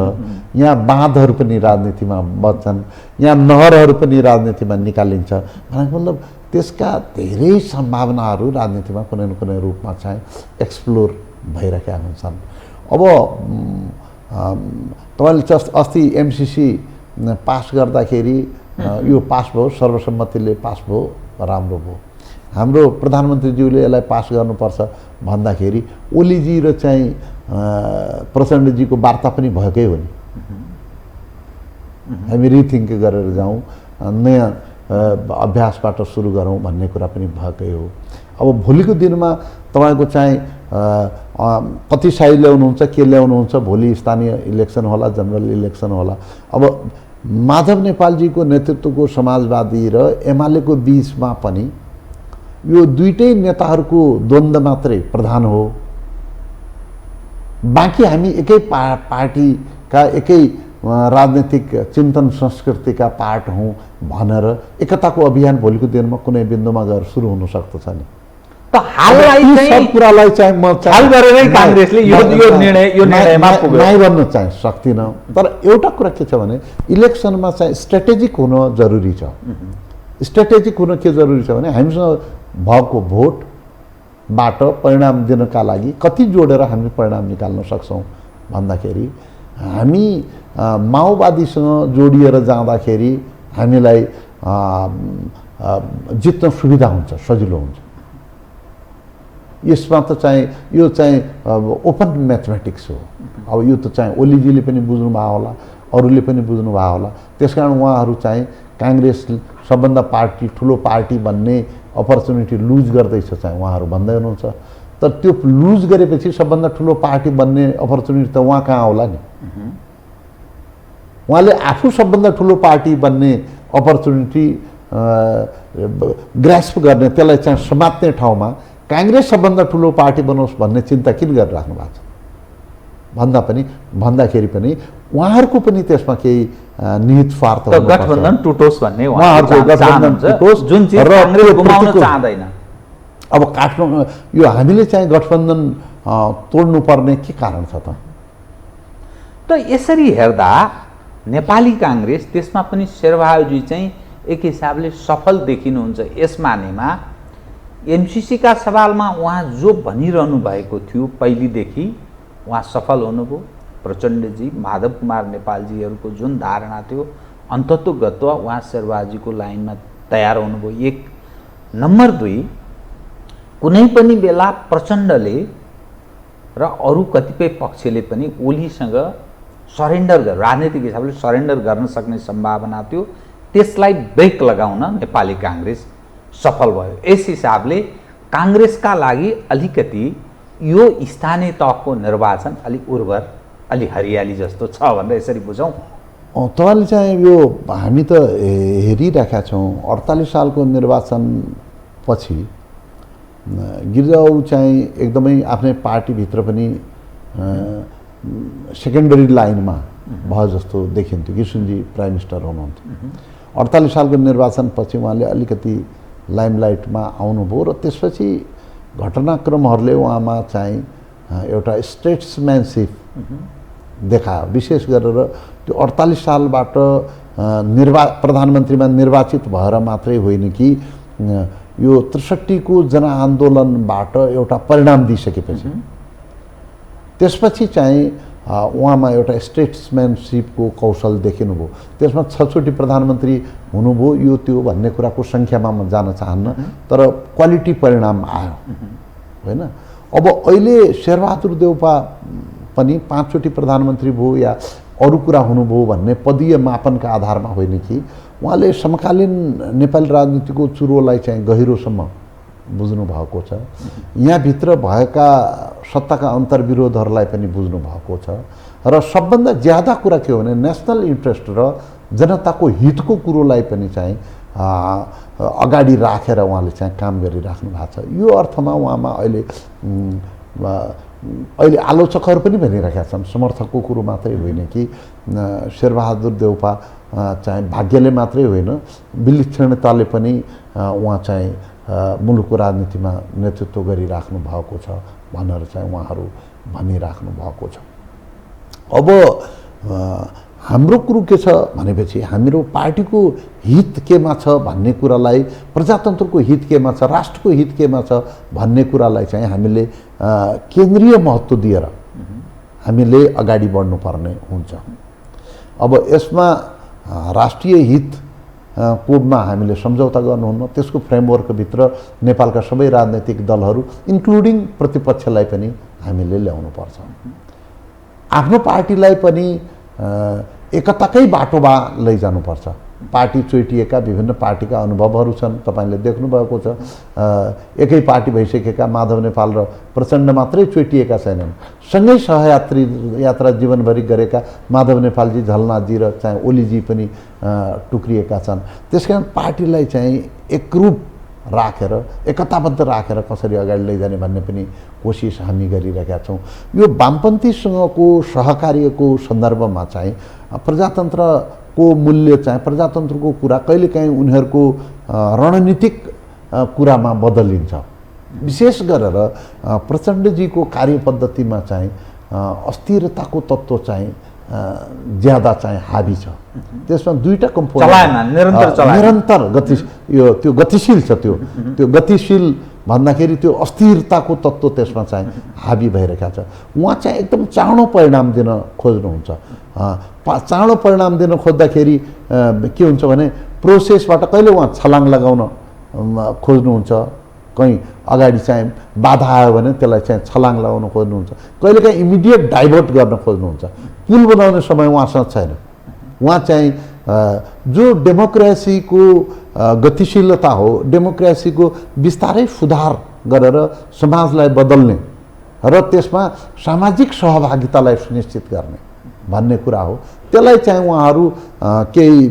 यहाँ बाँधहरू पनि राजनीतिमा बच्छन्, यहाँ नहरहरू पनि राजनीतिमा निकालिन्छ। भनेको मतलब त्यसका धेरै सम्भावनाहरू राजनीतिमा कुनै न कुनै रूपमा चाहिँ एक्सप्लोर भइरहेका हुन्छन्। अब तपाईँले अस्ति एमसिसी पास गर्दाखेरि यो पास भयो, सर्वसम्मतिले पास भयो, राम्रो भयो। हाम्रो प्रधानमन्त्रीज्यूले यसलाई पास गर्नुपर्छ भन्दाखेरि ओलीजी र चाहिँ प्रचण्डजीको वार्ता पनि भएकै हो नि। हामी रिथिङ्क गरेर जाउँ, नयाँ अभ्यासबाट सुरु गरौँ भन्ने कुरा पनि भएकै हो। अब भोलिको दिनमा तपाईँको चाहिँ कति साइज ल्याउनुहुन्छ, के ल्याउनुहुन्छ, भोलि स्थानीय इलेक्सन होला, जनरल इलेक्सन होला। अब माधव नेपालजीको नेतृत्वको समाजवादी र एमालेको बिचमा पनि यो दुईटै नेताहरूको द्वन्द्व मात्रै प्रधान हो। बाँकी हामी एकै पार्टीका, एकै राजनीतिक चिन्तन संस्कृतिका पार्ट हौँ भनेर एकताको अभियान भोलिको दिनमा कुनै बिन्दुमा गएर सुरु हुन सक्दछ नि। त हाललाई सब कुरालाई चाहिँ म हाल गरेरै काङ्ग्रेसले यो निर्णयमा पुग्यो नाइ भन्न चाहिँ सक्दिनँ। तर एउटा कुरा के छ भने इलेक्सनमा चाहिँ स्ट्राटेजिक हुन जरुरी छ। स्ट्राटेजिक हुन के जरुरी छ भने हामीसँग भएको भोटबाट परिणाम दिनका लागि कति जोडेर हामी परिणाम निकाल्न सक्छौँ भन्दाखेरि हामी माओवादीसँग जोडिएर जाँदाखेरि हामीलाई जित्न सुविधा हुन्छ, सजिलो हुन्छ। यसमा त चाहिँ यो चाहिँ ओपन म्याथमेटिक्स हो। अब यो त चाहिँ ओलीजीले पनि बुझ्नुभयो होला, अरूले पनि बुझ्नुभयो होला। त्यसकारण उहाँहरू चाहिँ काङ्ग्रेस सबभन्दा ठुलो पार्टी भन्ने अपर्च्युनिटी लुज गर्दैछ चाहिँ उहाँहरू भन्दै हुनुहुन्छ। तर त्यो लुज गरेपछि सबभन्दा ठुलो पार्टी बन्ने अपर्च्युनिटी त उहाँ कहाँ होला नि। उहाँले आफू सबभन्दा ठुलो पार्टी बन्ने अपर्च्युनिटी ग्रास्प गर्ने, त्यसलाई चाहिँ समात्ने ठाउँमा काङ्ग्रेस सबभन्दा ठुलो पार्टी बनोस् भन्ने चिन्ता किन गरिराख्नु भएको छ भन्दाखेरि पनि उहाँहरूको पनि त्यसमा केही निहित स्वार्थ हुनुपर्छ। गठबन्धन टुटोस् भन्ने उहाँहरूको गठबन्धन टुटोस् जुन चिज काङ्ग्रेस गुमाउन चाहदैन। अब काठमाडौँ यो हामीले चाहिँ गठबन्धन तोड्नुपर्ने के कारण छ त यसरी हेर्दा नेपाली काङ्ग्रेस, त्यसमा पनि शेरबहादुरजी चाहिँ एक हिसाबले सफल देखिनुहुन्छ। यस मानेमा एमसिसीका सवालमा उहाँ जो भनिरहनु भएको थियो पहिलेदेखि उहाँ सफल हुनुभयो। प्रचण्डजी, माधव कुमार नेपालजीहरूको जुन धारणा थियो अन्ततोगत्व उहाँ शेरबहादुरजीको लाइनमा तयार हुनुभयो। एक नम्बर 2, कुनै पनि बेला प्रचण्डले र अरू कतिपय पक्षले पनि ओलीसँग राजनीतिक हिसाबले सरेन्डर गर्न सक्ने सम्भावना थियो। त्यसलाई ब्रेक लगाउन नेपाली काङ्ग्रेस सफल भयो। यस हिसाबले काङ्ग्रेसका लागि अलिकति यो स्थानीय तहको निर्वाचन अलिक उर्वर, अलि हरियाली जस्तो छ भनेर यसरी बुझौँ। तपाईँले चाहिँ यो हामी त हेरिरहेका छौँ 48 सालको निर्वाचन पछि गिरिजाबाबु चाहिँ एकदमै आफ्नै पार्टीभित्र पनि सेकेन्डरी लाइनमा भयो जस्तो देखिन्थ्यो। किशुनजी प्राइम मिनिस्टर हुनुहुन्थ्यो। 48 सालको निर्वाचनपछि उहाँले अलिकति लाइमलाइटमा आउनुभयो र त्यसपछि घटनाक्रमहरूले उहाँमा चाहिँ एउटा स्टेट्सम्यानसिप देखायो। विशेष गरेर त्यो 48 सालबाट प्रधानमन्त्रीमा निर्वाचित भएर मात्रै होइन कि यो 63 को जनआन्दोलनबाट एउटा परिणाम दिइसकेपछि त्यसपछि चाहिँ उहाँमा एउटा स्टेट्सम्यानसिपको कौशल देखिनुभयो। त्यसमा 6चोटि प्रधानमन्त्री हुनुभयो। यो त्यो भन्ने कुराको सङ्ख्यामा म जान चाहन्न, तर क्वालिटी परिणाम आयो होइन। अब अहिले शेरबहादुर देउपा पनि 5चोटि प्रधानमन्त्री भयो या अरू कुरा हुनुभयो भन्ने पदीय मापनका आधारमा होइन कि उहाँले समकालीन नेपाली राजनीतिको चुरोलाई चाहिँ गहिरोसम्म बुझ्नु भएको छ। यहाँभित्र भएका सत्ताका अन्तर्विरोधहरूलाई पनि बुझ्नु भएको छ र सबभन्दा ज्यादा कुरा के हो भने नेसनल इन्ट्रेस्ट र जनताको हितको कुरोलाई पनि चाहिँ अगाडि राखेर उहाँले चाहिँ काम गरिराख्नु भएको छ। यो अर्थमा उहाँमा अहिले आलोचकहरू पनि भनिरहेका छन्, समर्थकको कुरो मात्रै होइन कि शेरबहादुर देउपा चाहिँ भाग्यले मात्रै होइन विलक्षणताले पनि उहाँ चाहिँ मुलुकको राजनीतिमा नेतृत्व गरिराख्नु भएको छ भनेर चाहिँ उहाँहरू भनिराख्नु भएको छ। अब हाम्रो कुरो के छ भनेपछि हाम्रो पार्टीको हित केमा छ भन्ने कुरालाई, प्रजातन्त्रको हित केमा छ, राष्ट्रको हित केमा छ भन्ने कुरालाई चाहिँ हामीले केन्द्रीय महत्त्व दिएर हामीले अगाडि बढ्नुपर्ने हुन्छ। अब यसमा राष्ट्रिय हित कोमा हामीले सम्झौता गर्नुहुन्न। त्यसको फ्रेमवर्कभित्र नेपालका सबै राजनैतिक दलहरू इन्क्लुडिङ प्रतिपक्षलाई पनि हामीले ल्याउनुपर्छ। आफ्नो पार्टीलाई पनि एकताकै बाटोमा लैजानुपर्छ। पार्टी चोइटिएका विभिन्न पार्टीका अनुभवहरू छन्, तपाईँले देख्नुभएको छ। एकै पार्टी भइसकेका माधव नेपाल र प्रचण्ड मात्रै चोइटिएका छैनन्, सँगै यात्रा जीवनभरि गरेका माधव नेपालजी, झलनाथजी र चाहिँ ओलीजी पनि टुक्रिएका छन्। त्यसकारण पार्टीलाई चाहिँ एकरूप राखेर एकताबद्ध राखेर कसरी अगाडि लैजाने भन्ने पनि कोसिस हामी गरिरहेका छौँ। यो वामपन्थीसँगको सहकार्यको सन्दर्भमा चाहिँ प्रजातन्त्रको मूल्य चाहिँ प्रजातन्त्रको कुरा कहिलेकाहीँ उनीहरूको रणनीतिक कुरामा बदलिन्छ। विशेष गरेर प्रचण्डजीको कार्यपद्धतिमा चाहिँ अस्थिरताको तत्त्व चाहिँ ज्यादा चाहिँ हाबी छ। त्यसमा दुईटा कम्पोनेन्ट निरन्तर त्यो गतिशील छ। त्यो गतिशील भन्दाखेरि त्यो अस्थिरताको तत्त्व त्यसमा चाहिँ हाबी भइरहेका छ। उहाँ चाहिँ एकदम चाँडो परिणाम दिन खोज्नुहुन्छ। चाँडो परिणाम दिन खोज्दाखेरि के हुन्छ भने प्रोसेसबाट कहिले उहाँ छलाङ लगाउन खोज्नुहुन्छ, कहीँ अगाडि चाहिँ बाधा आयो भने त्यसलाई चाहिँ छलाङ लगाउन खोज्नुहुन्छ, कहिलेकाहीँ इमिडिएट डाइभर्ट गर्न खोज्नुहुन्छ। पुल बनाउने समय उहाँसँग छैन। उहाँ चाहिँ जो डेमोक्रेसीको गतिशीलता हो, डेमोक्रेसीको बिस्तारै सुधार गरेर समाजलाई बदल्ने र त्यसमा सामाजिक सहभागितालाई सुनिश्चित गर्ने भन्ने कुरा हो, त्यसलाई चाहिँ उहाँहरू केही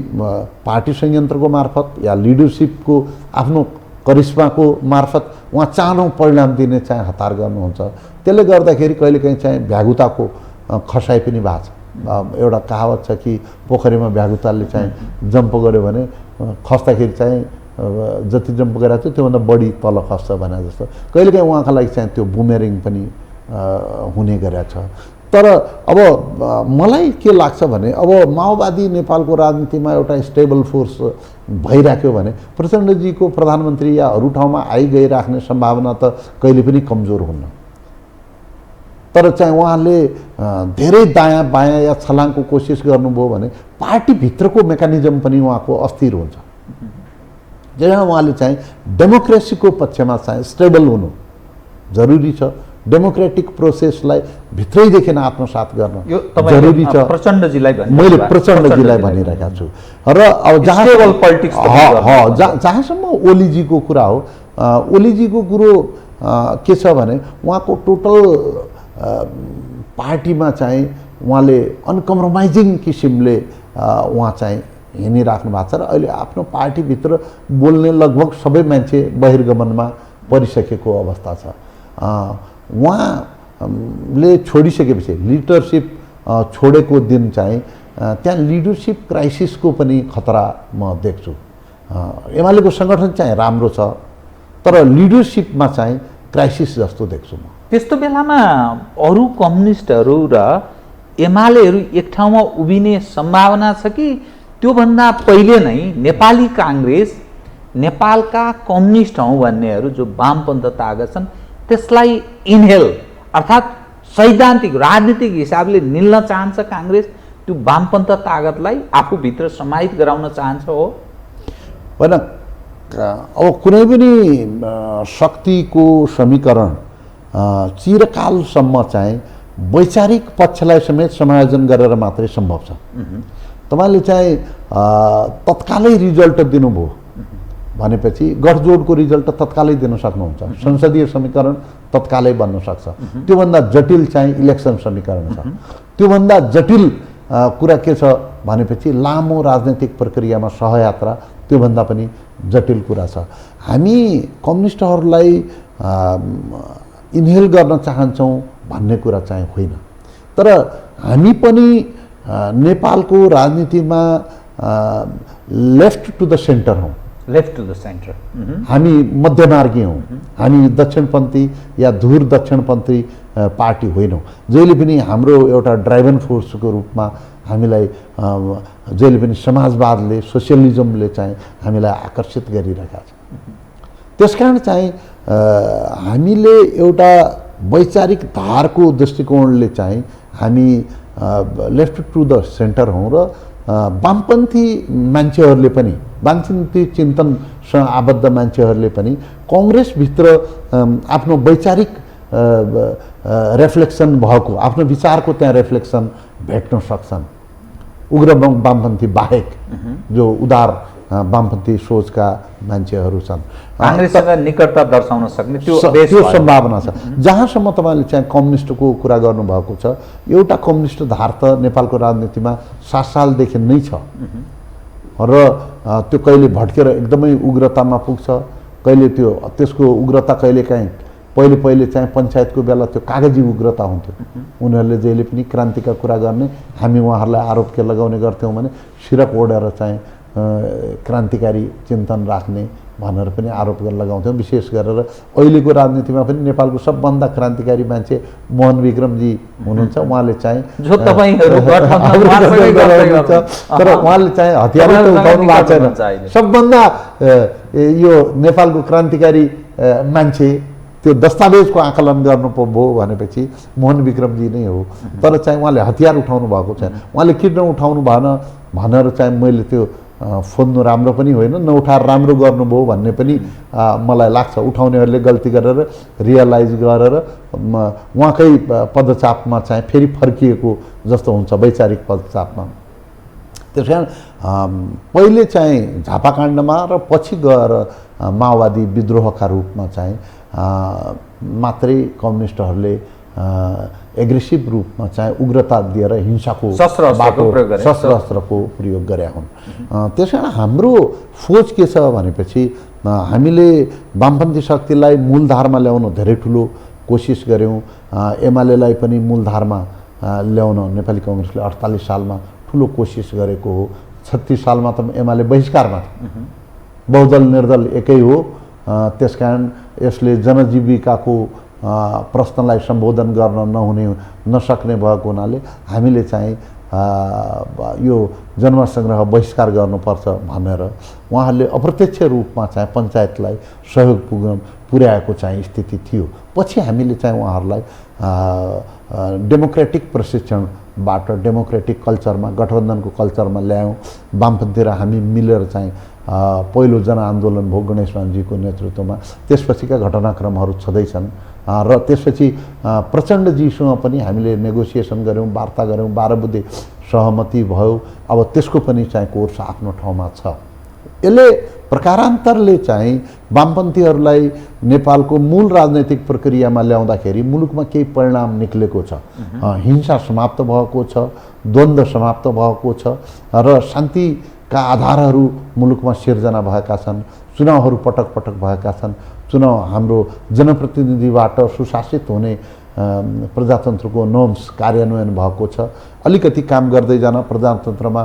पार्टी संयन्त्रको मार्फत या लिडरसिपको आफ्नो करिश्माको मार्फत उहाँ चाँडो परिणाम दिने चाहिँ हतार गर्नुहुन्छ। त्यसले गर्दाखेरि कहिलेकाहीँ चाहिँ भ्यागुताको खसाइ पनि भएको छ। एउटा कहावत छ कि पोखरीमा भ्यागुताले चाहिँ जम्प गर्यो भने खस्दाखेरि चाहिँ जति जम्प गरेको थियो त्योभन्दा बढी तल खस्छ भने जस्तो कहिलेकाहीँ उहाँका लागि चाहिँ त्यो बुमेरिङ पनि हुने गरेको छ। तर अब मलाई के लाग्छ भने अब माओवादी नेपालको राजनीतिमा एउटा स्टेबल फोर्स भइराख्यो भने प्रचण्डजीको प्रधानमन्त्री या अरू ठाउँमा आइगइराख्ने सम्भावना त कहिले पनि कमजोर हुन्न। तर चाहिँ उहाँले धेरै दायाँ बायाँ या छलाङको कोसिस गर्नुभयो भने पार्टीभित्रको मेकानिजम पनि उहाँको अस्थिर हुन्छ। जहाँ उहाँले चाहिँ डेमोक्रेसीको पक्षमा चाहिँ स्टेबल हुनु जरुरी छ। डेमोक्रेटिक प्रोसेसलाई भित्रैदेखि आत्मसात गर्न जरुरी छ। मैले प्रचण्डजीलाई भनिरहेका छु। र अब जहाँसम्म ओलीजीको कुरा हो, ओलीजीको कुरो के छ भने उहाँको टोटल पार्टीमा चाहिँ उहाँले अनकम्प्रोमाइजिङ किसिमले उहाँ चाहिँ हिँडिराख्नु भएको छ र अहिले आफ्नो पार्टीभित्र बोल्ने लगभग सबै मान्छे बहिर्गमनमा परिसकेको अवस्था छ। उहाँले छोडिसकेपछि लिडरसिप छोडेको दिन चाहिँ त्यहाँ लिडरसिप क्राइसिसको पनि खतरा म देख्छु। एमालेको सङ्गठन चाहिँ राम्रो छ तर लिडरसिपमा चाहिँ क्राइसिस जस्तो देख्छु म। त्यस्तो बेलामा अरू कम्युनिस्टहरू र एमालेहरू एक ठाउँमा उभिने सम्भावना छ कि त्योभन्दा पहिले नै नेपाली काङ्ग्रेस नेपालका कम्युनिस्ट हौँ भन्नेहरू जो वामपन्थ तागत छन् त्यसलाई इनहेल अर्थात् सैद्धान्तिक राजनीतिक हिसाबले निल्न चाहन्छ काङ्ग्रेस, त्यो वामपन्थ तागतलाई आफूभित्र समाहित गराउन चाहन्छ हो? होइन, अब कुनै पनि शक्तिको समीकरण चिरकालसम्म चाहिँ वैचारिक पक्षलाई समेत समायोजन गरेर मात्रै सम्भव छ। तपाईँले चाहिँ तत्कालै रिजल्ट दिनुभयो भनेपछि गठजोडको रिजल्ट तत्कालै दिन सक्नुहुन्छ, संसदीय समीकरण तत्कालै बन्न सक्छ। त्योभन्दा जटिल चाहिँ इलेक्सन समीकरण छ। त्योभन्दा जटिल कुरा के छ भनेपछि लामो राजनैतिक प्रक्रियामा सहयात्रा, त्योभन्दा पनि जटिल कुरा छ। हामी कम्युनिस्टहरूलाई इनहेल गर्न चाहन्छौँ भन्ने कुरा चाहिँ होइन, तर हामी पनि नेपालको राजनीतिमा लेफ्ट टु द सेन्टर हौँ। लेफ्ट टु द सेन्टर, हामी मध्यमार्गी हौँ, हामी दक्षिणपन्थी या धुर दक्षिणपन्थी पार्टी होइनौँ। जहिले पनि हाम्रो एउटा ड्राइभन फोर्सको रूपमा हामीलाई जहिले पनि समाजवादले, सोसियलिजमले चाहिँ हामीलाई आकर्षित गरिरहेका छ। त्यसकारण चाहिँ हामीले एउटा वैचारिक धारको दृष्टिकोणले चाहिँ हामी लेफ्ट टु द सेन्टर हौँ र वामपन्थी मान्छेहरूले पनि, वामपन्थी चिन्तनसँग आबद्ध मान्छेहरूले पनि कङ्ग्रेसभित्र आफ्नो वैचारिक रेफ्लेक्सन भएको, आफ्नो विचारको त्यहाँ रेफ्लेक्सन भेट्न सक्छन्। उग्र वामपन्थी बाहेक जो उदार वामपन्थी सोचका मान्छेहरू छन्, काङ्ग्रेससँग निकटता दर्शाउन सक्ने त्यो सम्भावना छ। जहाँसम्म तपाईँले चाहिँ कम्युनिस्टको कुरा गर्नुभएको छ, एउटा कम्युनिस्ट धार त नेपालको राजनीतिमा 7 सालदेखि नै छ र त्यो कहिले भड्केर एकदमै उग्रतामा पुग्छ, कहिले त्यसको उग्रता कहिलेकाहीँ पहिले चाहिँ पञ्चायतको बेला त्यो कागजी उग्रता हुन्थ्यो। उनीहरूले जहिले पनि क्रान्तिका कुरा गर्ने, हामी उहाँहरूलाई आरोप के लगाउने गर्थ्यौँ भने सिरक ओढेर चाहिँ क्रान्तिकारी चिन्तन राख्ने भनेर पनि आरोप लगाउँथ्यौँ। विशेष गरेर अहिलेको राजनीतिमा पनि नेपालको सबभन्दा क्रान्तिकारी मान्छे मोहन विक्रमजी हुनुहुन्छ। उहाँले चाहिँ तर उहाँले चाहिँ हतियार उठाउनु भएको छैन। सबभन्दा यो नेपालको क्रान्तिकारी मान्छे त्यो दस्तावेजको आकलन गर्नुभयो भनेपछि मोहन विक्रमजी नै हो। तर चाहिँ उहाँले हतियार उठाउनु भएको छैन। उहाँले किन उठाउनु भएन भनेर चाहिँ मैले त्यो फोन्नु राम्रो पनि होइन, नउठाएर राम्रो गर्नुभयो भन्ने पनि मलाई लाग्छ। उठाउनेहरूले गल्ती गरेर रियलाइज गरेर उहाँकै पदचापमा चाहिँ फेरि फर्किएको जस्तो हुन्छ, वैचारिक पदचापमा। त्यस कारण पहिले चाहिँ झापाकाण्डमा र पछि गएर माओवादी विद्रोहका रूपमा चाहिँ मात्रै कम्युनिस्टहरूले एग्रेसिभ रूपमा चाहिँ उग्रता दिएर हिंसाको शस्त्रको प्रयोग गरे हुन्। त्यस कारण हाम्रो सोच के छ भनेपछि हामीले वामपन्थी शक्तिलाई मूलधारमा ल्याउन धेरै ठुलो कोसिस गऱ्यौँ। एमालेलाई पनि मूलधारमा ल्याउन नेपाली कङ्ग्रेसले 48 सालमा ठुलो कोसिस गरेको हो। 36 सालमा त एमाले बहिष्कारमा थियो। बहुदल निर्दल एकै हो। त्यसकारण यसले जनजीविकाको प्रश्नलाई सम्बोधन गर्न नसक्ने भएको हुनाले हामीले चाहिँ यो जनमत सङ्ग्रह बहिष्कार गर्नुपर्छ भनेर उहाँहरूले अप्रत्यक्ष रूपमा चाहिँ पञ्चायतलाई सहयोग पुर्याएको चाहिँ स्थिति थियो। पछि हामीले चाहिँ उहाँहरूलाई डेमोक्रेटिक प्रशिक्षणबाट डेमोक्रेटिक कल्चरमा, गठबन्धनको कल्चरमा ल्यायौँ। वामपन्थी र हामी मिलेर चाहिँ पहिलो जनआन्दोलन भयो गणेशमानजीको नेतृत्वमा। त्यसपछिका घटनाक्रमहरू छँदैछन् र त्यसपछि प्रचण्डजीसँग पनि हामीले नेगोसिएसन गऱ्यौँ, वार्ता गऱ्यौँ, 12 बुँदे सहमति भयो। अब त्यसको पनि चाहिँ कोर्स आफ्नो ठाउँमा छ। यसले प्रकारान्तरले चाहिँ वामपन्थीहरूलाई नेपालको मूल राजनैतिक प्रक्रियामा ल्याउँदाखेरि मुलुकमा केही परिणाम निक्लेको छ। हिंसा समाप्त भएको छ, द्वन्द्व समाप्त भएको छ र शान्ति का आधारहरू मुलुकमा सिर्जना भएका छन्, चुनावहरू पटक पटक भएका छन्, चुनाव हाम्रो जनप्रतिनिधिबाट सुशासित हुने प्रजातन्त्रको नोर्म्स कार्यान्वयन भएको छ। अलिकति काम गर्दै जान प्रजातन्त्रमा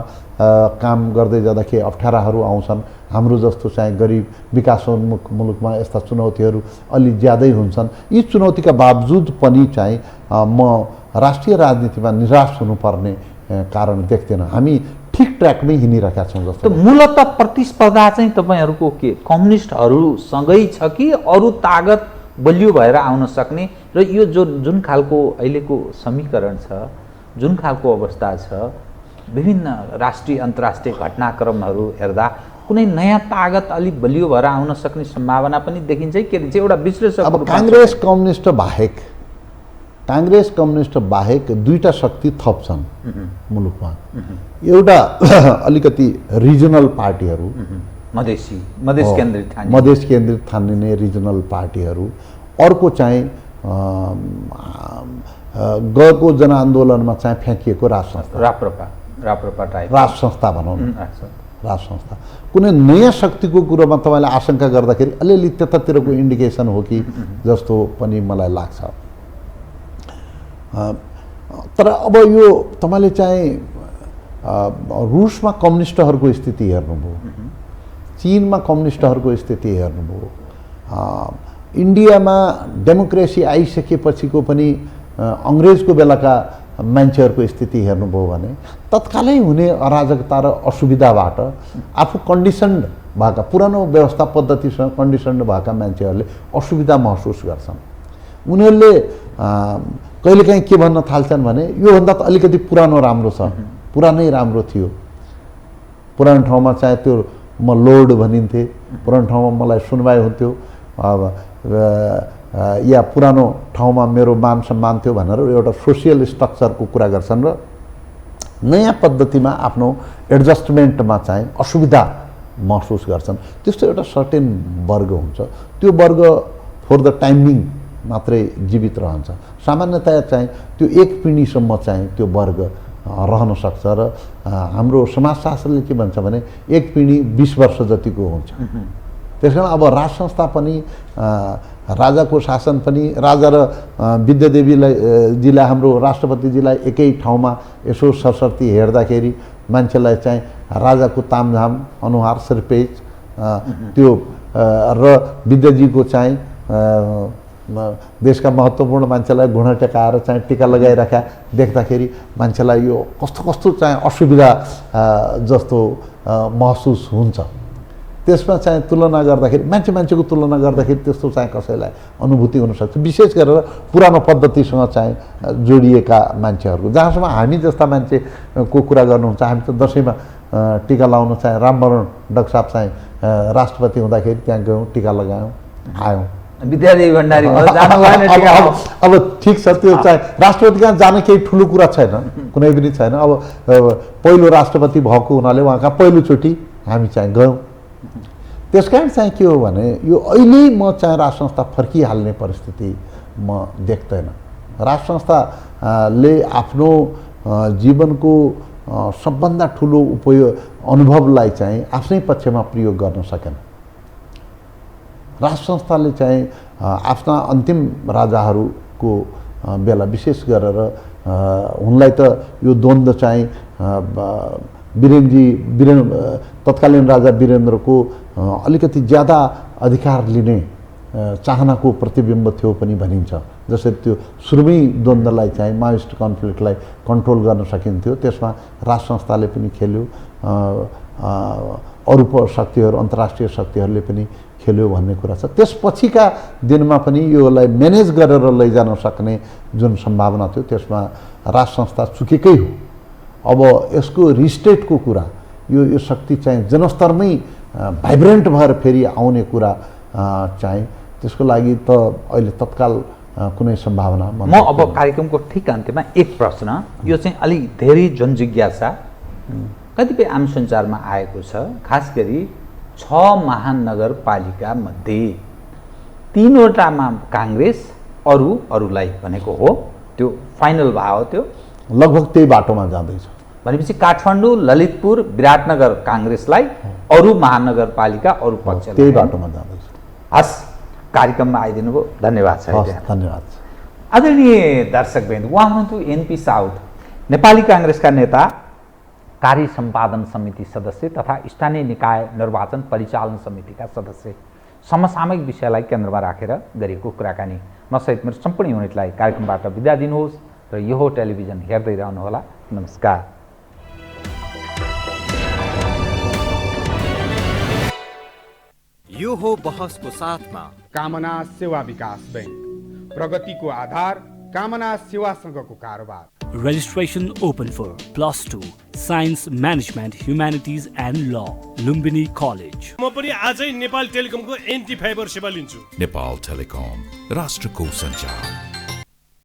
काम गर्दै जाँदाखेरि अप्ठ्याराहरू आउँछन्। हाम्रो जस्तो चाहिँ गरिब विकासोन्मुख मुलुकमा यस्ता चुनौतीहरू अलि ज्यादै हुन्छन्। यी चुनौतीका बावजुद पनि चाहिँ म राष्ट्रिय राजनीतिमा निराश हुनुपर्ने कारण देख्दैन। हामी ठिक ट्र्याकमै हिँडिरहेका छौँ जस्तो। मूलत प्रतिस्पर्धा चाहिँ तपाईँहरूको के कम्युनिस्टहरूसँगै छ कि अरू तागत बलियो भएर आउन सक्ने? र यो जुन खालको अहिलेको समीकरण छ, जुन खालको अवस्था छ, विभिन्न राष्ट्रिय अन्तर्राष्ट्रिय घटनाक्रमहरू हेर्दा कुनै नयाँ तागत अलिक बलियो भएर आउन सक्ने सम्भावना पनि देखिन्छ के भन्छ एउटा विश्लेषक? अब काङ्ग्रेस कम्युनिस्ट बाहेक दुईटा शक्ति थप छन् मुलुकमा। एउटा अलिकति रिजनल पार्टीहरू, मधेस केन्द्रित ठानिने रिजनल पार्टीहरू, अर्को चाहिँ गएको जनआन्दोलनमा चाहिँ फ्याँकिएको राज संस्था भनौँ न, राज संस्था। कुनै नयाँ शक्तिको कुरोमा तपाईँले आशंका गर्दाखेरि अलिअलि त्यतातिरको इन्डिकेसन हो कि जस्तो पनि मलाई लाग्छ। तर अब यो तपाईँले चाहिँ रुसमा कम्युनिस्टहरूको स्थिति हेर्नुभयो, चीनमा कम्युनिस्टहरूको स्थिति हेर्नुभयो, इन्डियामा डेमोक्रेसी आइसकेपछिको पनि अङ्ग्रेजको बेलाका मान्छेहरूको स्थिति हेर्नुभयो भने तत्कालै हुने अराजकता र असुविधाबाट आफू कन्डिसन्ड भएका, पुरानो व्यवस्था पद्धतिसँग कन्डिसन्ड भएका मान्छेहरूले असुविधा महसुस गर्छन्। उनीहरूले कहिलेकाहीँ के भन्न थाल्छन् भने योभन्दा त अलिकति पुरानो राम्रो छ, पुरानै राम्रो थियो, पुरानो ठाउँमा चाहिँ त्यो म लोड भनिन्थेँ, पुरानो ठाउँमा मलाई सुनवाई हुन्थ्यो, या पुरानो ठाउँमा मेरो मान सम्मान थियो भनेर एउटा सोसियल स्ट्रक्चरको कुरा गर्छन् र नयाँ पद्धतिमा आफ्नो एडजस्टमेन्टमा चाहिँ असुविधा महसुस गर्छन्। त्यस्तो एउटा सर्टेन वर्ग हुन्छ, त्यो वर्ग फर द टाइमिङ मात्रै जीवित रहन्छ। सामान्यतया चाहिँ त्यो एक पिँढीसम्म चाहिँ त्यो वर्ग रहन सक्छ र हाम्रो समाजशास्त्रले के भन्छ भने एक पिँढी 20 वर्ष जतिको हुन्छ। त्यसकारण अब राज संस्था पनि राजाको शासन पनि राजा र विद्यादेवीजीलाई हाम्रो राष्ट्रपतिजीलाई एकै ठाउँमा यसो सरसर्ती हेर्दाखेरि मान्छेलाई चाहिँ राजाको तामझाम अनुहार सिरपेज त्यो र विद्याजीको चाहिँ देशका महत्त्वपूर्ण मान्छेलाई घुँडा टेकाएर चाहिँ टिका लगाइराखा देख्दाखेरि मान्छेलाई यो कस्तो कस्तो चाहिँ असुविधा जस्तो महसुस हुन्छ। त्यसमा चाहिँ तुलना गर्दाखेरि मान्छेको तुलना गर्दाखेरि त्यस्तो चाहिँ कसैलाई अनुभूति हुनसक्छ, विशेष गरेर पुरानो पद्धतिसँग चाहिँ जोडिएका मान्छेहरूको। जहाँसम्म हामी जस्ता मान्छेको कुरा गर्नुहुन्छ, हामी त दसैँमा टिका लाउन चाहिँ रामवरण डक्साप चाहिँ राष्ट्रपति हुँदाखेरि त्यहाँ गयौँ, टिका लगायौँ, आयौँ। विद्यादेवी भण्डारी अब ठिक छ, त्यो चाहिँ राष्ट्रपति कहाँ जान केही ठुलो कुरा छैन, कुनै पनि छैन। अब पहिलो राष्ट्रपति भएको हुनाले उहाँका पहिलोचोटि हामी चाहिँ गयौँ। त्यसकारण चाहिँ के हो भने यो अहिले म चाहिँ राज संस्था फर्किहाल्ने परिस्थिति म देख्दैन। राज संस्थाले आफ्नो जीवनको सबभन्दा ठुलो अनुभवलाई चाहिँ आफ्नै पक्षमा प्रयोग गर्न सकेन। राज संस्थाले चाहिँ आफ्ना अन्तिम राजाहरूको बेला विशेष गरेर उनलाई त यो द्वन्द्व चाहिँ तत्कालीन राजा वीरेन्द्रको अलिकति ज्यादा अधिकार लिने चाहनाको प्रतिबिम्ब थियो पनि भनिन्छ। जसरी त्यो सुरुमै द्वन्द्वलाई चाहिँ माओइस्ट कन्फ्लिक्टलाई कन्ट्रोल गर्न सकिन्थ्यो, त्यसमा राज संस्थाले पनि खेल्यो, अरू शक्तिहरू अन्तर्राष्ट्रिय शक्तिहरूले पनि खेल्यो भन्ने कुरा छ। त्यसपछिका दिनमा पनि योलाई म्यानेज गरेर लैजान सक्ने जुन सम्भावना थियो त्यसमा राज संस्था चुकेकै हो। अब यसको रिस्टेटको कुरा, यो शक्ति चाहिँ जनस्तरमै भाइब्रेन्ट भएर फेरि आउने कुरा चाहिँ त्यसको लागि त अहिले तत्काल कुनै सम्भावना म अब कार्यक्रमको ठिक अन्त्यमा एक प्रश्न, यो चाहिँ अलिक धेरै जनजिज्ञासा कतिपय आम सञ्चारमा आएको छ। खास गरी 6 महानगरपालिका मध्ये 3वटामा काङ्ग्रेस, अरूलाई भनेको हो त्यो फाइनल भाव, त्यो लगभग त्यही बाटोमा जाँदैछ। भनेपछि काठमाडौँ, ललितपुर, विराटनगर काङ्ग्रेसलाई, अरू महानगरपालिका अरू पक्षलाई त्यही बाटोमा जाँदैछ। हस्, कार्यक्रममा आइदिनु भयो, धन्यवाद छ। हस्, धन्यवाद। आदरणीय दर्शकवृन्द, उहाँ हुनुहुन्थ्यो एनपी साउद, नेपाली काङ्ग्रेसका नेता, कार्य सम्पादन समिति सदस्य तथा स्थानीय निकाय निर्वाचन परिचालन समितिका सदस्य। समसामयिक विषयलाई केन्द्रमा राखेर गरिएको कुराकानी। मसहित मेरो सम्पूर्ण युनिटलाई कार्यक्रमबाट बिदा दिनुहोस् र यो टेलिभिजन हेर्दै रहनुहोला। नमस्कार। यो हो बहसको साथमा कामना सेवा विकास बैंक, प्रगतिको आधार कामना सेवासँगको कारोबार। Registration open for +2 Science Management Humanities and Law, Lumbini College. म पनि आजै नेपाल टेलिकमको एन्टी फाइबर सेवा लिन्छु। नेपाल टेलिकम, राष्ट्रको सञ्चार।